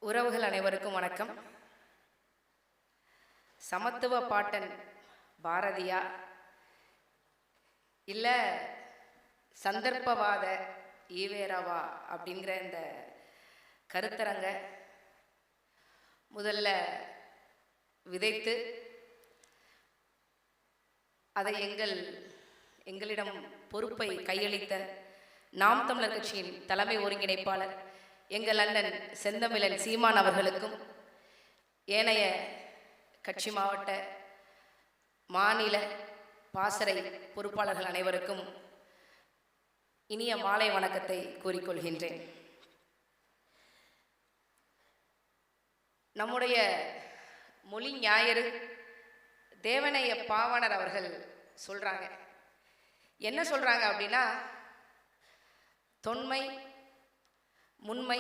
உறவுகள் அனைவருக்கும் வணக்கம். சமத்துவ பாட்டன் பாரதியா இல்ல சந்தர்ப்பவாத ஈவேராவா அப்படிங்கிற இந்த கருத்தரங்க முதல்ல விதைத்து அதை எங்களிடம் பொறுப்பை கையளித்த நாம் தமிழர் கட்சியின் தலைமை ஒருங்கிணைப்பாளர் எங்கள் அண்ணன் செந்தமிழன் சீமான் அவர்களுக்கும் ஏனைய கட்சி மாவட்ட மாநில பாசறை பொறுப்பாளர்கள் அனைவருக்கும் இனிய மாலை வணக்கத்தை கூறிக்கொள்கின்றேன். நம்முடைய மொழி ஞாயிறு தேவனைய பாவாணர் அவர்கள் சொல்றாங்க. என்ன சொல்றாங்க அப்படின்னா, தொன்மை, முன்மை,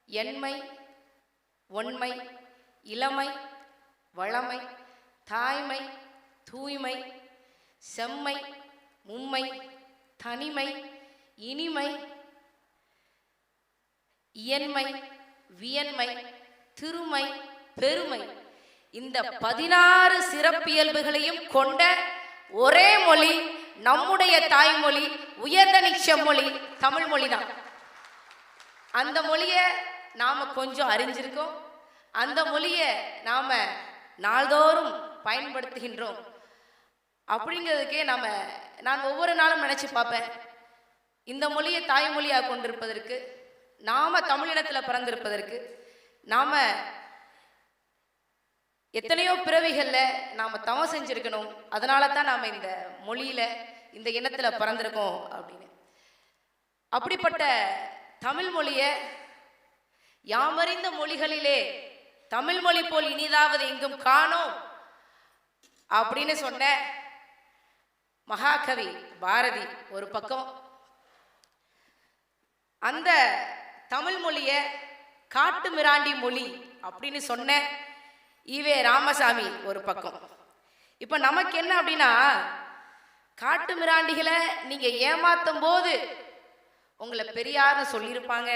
எண்மை, ஒன்மை, இளமை, வளமை, தாய்மை, தூய்மை, செம்மை, மும்மை, தனிமை, இனிமை, இயன்மை, வியன்மை, திருமை, பெருமை, இந்த 16 சிறப்பியல்புகளையும் கொண்ட ஒரே மொழி நம்முடைய தாய்மொழி, உயர்தனி செம்மொழி தமிழ் மொழி தான். அந்த மொழியை நாம கொஞ்சம் அறிஞ்சிருக்கோம். அந்த மொழியை நாம நாள்தோறும் பயன்படுத்துகின்றோம். அப்படிங்கிறதுக்கே நான் ஒவ்வொரு நாளும் நினைச்சு பார்ப்பேன், இந்த மொழியை தாய்மொழியாக கொண்டிருப்பதற்கு, நாம தமிழினத்தில் பிறந்திருப்பதற்கு, நாம எத்தனையோ பிறவிகள்ல நாம தவம் செஞ்சிருக்கணும். அதனால தான் நாம இந்த மொழியில இந்த இனத்துல பிறந்திருக்கோம் அப்படின்னு. அப்படிப்பட்ட தமிழ் மொழியை யாமறிந்த மொழிகளிலே தமிழ் மொழி போல் இனிதாவது எங்கும் காணோம் அப்படின்னு சொன்ன மகாகவி பாரதி ஒரு பக்கம், அந்த தமிழ் மொழிய காட்டு மிராண்டி மொழி அப்படின்னு சொன்ன ஈவே ராமசாமி ஒரு பக்கம். இப்ப நமக்கு என்ன அப்படின்னா, காட்டு மிராண்டிகளை நீங்க ஏமாத்தும் போது உங்களை பெரியார்னு சொல்லியிருப்பாங்க,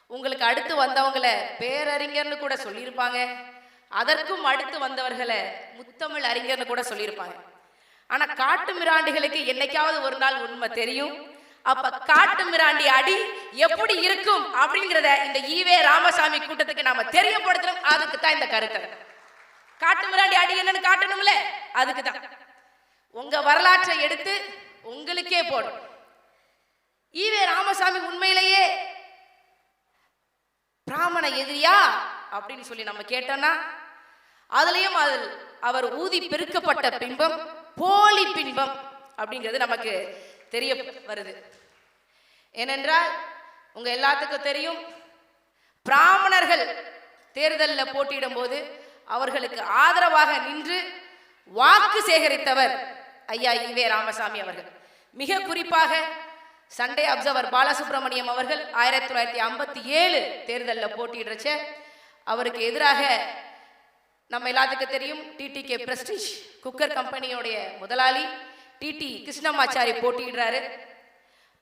உங்களுக்கு அடுத்து வந்தவங்களை பேரறிஞர்னு கூட சொல்லியிருப்பாங்க, அதற்கும் அடுத்து வந்தவர்களை முத்தமிழ் அறிஞர்னு கூட சொல்லியிருப்பாங்க. ஆனா காட்டு மிராண்டிகளுக்கு என்னைக்காவது ஒரு நாள் உண்மை தெரியும். அப்ப காட்டு மிராண்டி அடி எப்படி இருக்கும் அப்படிங்கிறத இந்த ஈவே ராமசாமி கூட்டத்துக்கு நாம தெரியப்படுத்தணும். அதுக்கு தான் இந்த கருத்து. காட்டு மிராண்டி அடி என்னன்னு காட்டணும்ல, அதுக்கு தான். உங்க வரலாற்றை எடுத்து உங்களுக்கே போடும். ஈவே ராமசாமி உண்மையிலேயே பிராமண எதிரியா அப்படின்னு சொல்லி நம்ம கேட்டோம்னா, அதுலயும் அவர் ஊதி பெருக்கப்பட்ட பின்பம் போலி பின்பம் அப்படிங்கிறது நமக்கு தெரிய வருது. ஏனென்றால் உங்க எல்லாத்துக்கும் தெரியும், பிராமணர்கள் தேர்தலில் போட்டியிடும் போது அவர்களுக்கு ஆதரவாக நின்று வாக்கு சேகரித்தவர் ஐயா ஈவே ராமசாமி அவர்கள். மிக குறிப்பாக சண்டே அப்சர்வர் பாலசுப்ரமணியம் அவர்கள் 1957 தேர்தலில் போட்டியிடுறச்ச அவருக்கு எதிராக நம்ம எல்லாத்துக்கும் தெரியும், டிடிகே பிரஸ்டிஜ் குக்கர் கம்பெனியோடைய முதலாளி டிடி கிருஷ்ணமாச்சாரி போட்டியிடுறாரு.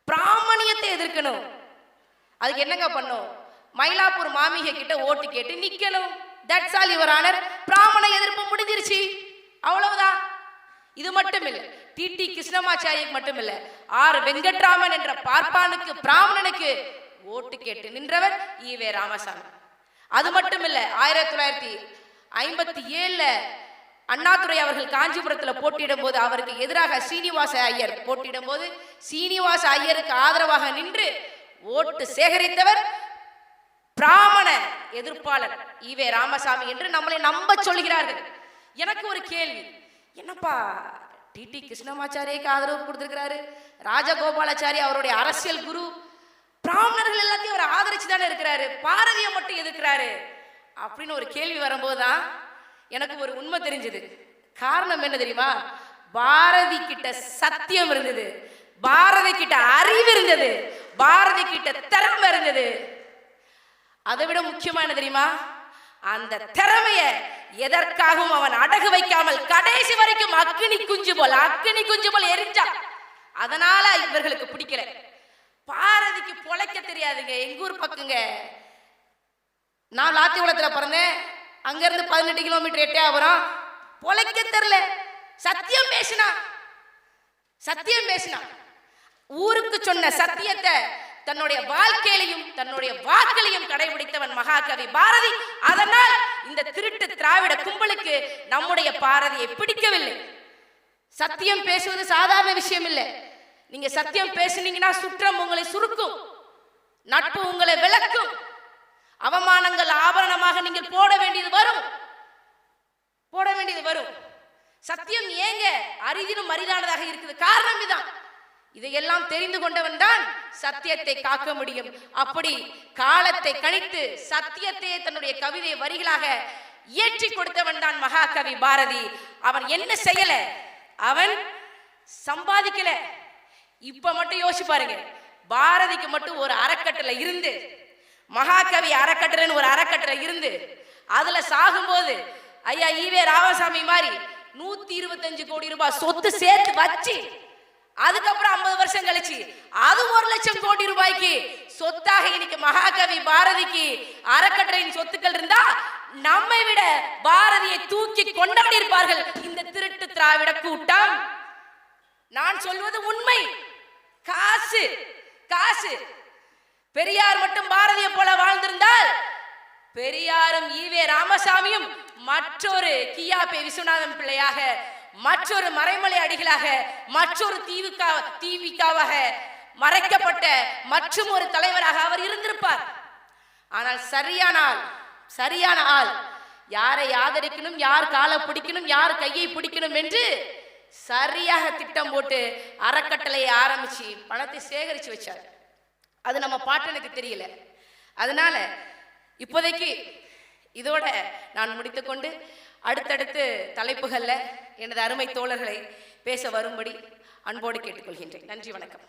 பிராமணியத்தை எதிர்க்கணும், அதுக்கு என்னங்க பண்ணும், மயிலாப்பூர் மாமிகை கிட்ட ஓட்டு கேட்டு நிக்கணும். That's all your honour. பிராமண எதிர்ப்பு முடிஞ்சிருச்சு, அவ்வளவுதான். இது மட்டும் இல்லை, டிடி கிருஷ்ணமாச்சாரிக்கு மட்டும் இல்லை, ஆர் வெங்கட்ராமன் என்ற பார்ப்பானுக்கு பிராமணனுக்கு ஓட்டு கேட்டு நின்றவர் ஈவே ராமசாமி. அது மட்டும் இல்லை, 1957 அண்ணாதுரை அவர்கள் காஞ்சிபுரத்தில் போட்டியிடும் போது அவருக்கு எதிராக சீனிவாச ஐயர் போட்டியிடும் போது சீனிவாச ஐயருக்கு ஆதரவாக நின்று ஓட்டு சேகரித்தவர் பிராமண எதிர்ப்பாளர் ஈவே ராமசாமி என்று நம்மளை நம்ப சொல்கிறார்கள். எனக்கு ஒரு கேள்வி, என்னப்பா டிடி கிருஷ்ணமாச்சாரிக்கு ஆதரவு கொடுத்திருக்கிறாரு, ராஜகோபாலாச்சாரி அவருடைய அரசியல் குரு, பிராமணர்கள் எல்லாத்தையும் அவர் ஆதரிச்சு தானே இருக்கிறாரு, பாரதியை மட்டும் எதிர்க்கிறாரு அப்படின்னு ஒரு கேள்வி வரும்போதுதான் எனக்கு ஒரு உண்மை தெரிஞ்சது. காரணம் என்ன தெரியுமா, பாரதி கிட்ட சத்தியம் இருந்தது, பாரதி கிட்ட அறிவு இருந்தது, பாரதி கிட்ட திறமை இருந்தது. அதை விட முக்கியமான தெரியுமா, அந்த திறமைய எதற்காகவும் அவன் அடகு வைக்காமல் கடைசி வரைக்கும் அக்கினி குஞ்சு போல் எரிஞ்சா. அதனால இவர்களுக்கு பிடிக்கல. பாரதிக்கு பொழைக்க தெரியாதுங்க, எங்க ஊர் பக்கங்க நான் லாத்திகுளத்தில் பிறந்தேன், அங்கிருந்து 18 கிலோமீட்டர் எட்டயபுரம். பொழைக்க தெரியல, சத்தியம் பேசினா ஊருக்கு சொன்ன சத்தியத்தை தன்னுடைய வாழ்க்கையிலையும் தன்னுடைய வாக்கிலையும் கடைபிடித்தவன் மகாகவி பாரதி. அதனால் இந்த திருட்டு திராவிட கும்பலுக்கு நம்முடைய பாரதியை பிடிக்கவில்லை. சத்தியம் பேசுவது சாதாரண விஷயம் இல்லை. நீங்க சத்தியம் பேசுனீங்கன்னா சுற்றம் உங்களை சுருக்கும், நட்பு உங்களை விளக்கும், அவமானங்கள் ஆபரணமாக நீங்கள் போட வேண்டியது வரும். சத்தியம் ஏங்க அரிதிலும் அரிதானதாக இருக்குது? காரணம் இதான். இதையெல்லாம் தெரிந்து கொண்டவன் தான் சத்தியத்தை காக்க முடியும். அப்படி காலத்தை கணித்து சத்தியத்தை தன்னுடைய கவிதை வரிகளாக இயற்றி கொடுத்தவன் தான் மகாகவி பாரதி. அவன் என்ன செய்யல? அவன் சம்பாதிக்கல. இப்ப மட்டும் யோசிச்சு பாருங்க, பாரதிக்கு மட்டும் ஒரு அறக்கட்டளை இருந்து, மகாகவி அறக்கட்டளைன்னு ஒரு அறக்கட்டளை இருந்து, அதுல சாகும்போது ஐயா ஈவே ராமசாமி மாதிரி 125 கோடி ரூபாய் சொத்து சேர்த்து வச்சு, அதுக்கப்புறம் 50 வருஷம் கழிச்சு அது 1 லட்சம் கோடி ரூபாய்க்கு சொத்தாக இன்னைக்கு மகாகவி பாரதிக்கு அறக்கட்டளையின் சொத்துக்கள் இருந்தா நம்மை விட பாரதியை தூக்கி கொண்டாடி இருப்பார்கள் இந்த திருட்டு திராவிட கூட்டம். நான் சொல்வது உண்மை. காசு பெரியார் மட்டும் பாரதியை போல வாழ்ந்திருந்தால் பெரியாரும் ஈவே ராமசாமியும் மற்றொரு கியாபே விஸ்வநாதன் பிள்ளையாக, மற்றொரு மறைமலை அடிகளாக, மற்றொரு தீவிகாவாக மறைக்கப்பட்ட மற்றும் ஒரு தலைவராக அவர் இருந்திருப்பார். ஆனால் சரியான ஆள் யாரை ஆதரிக்கணும், யார் காலை பிடிக்கணும், யார் கையை பிடிக்கணும் என்று சரியாக திட்டம் போட்டு அறக்கட்டளையை ஆரம்பிச்சு பணத்தை சேகரிச்சு வச்சார். அது நம்ம பாட்டனுக்கு தெரியல. அதனால இப்போதைக்கு இதோட நான் முடித்துக்கொண்டு அடுத்தடுத்து தலைப்புகள்ல எனது அருமை தோழர்களை பேச வரும்படி அன்போடு கேட்டுக்கொள்கின்றேன். நன்றி, வணக்கம்.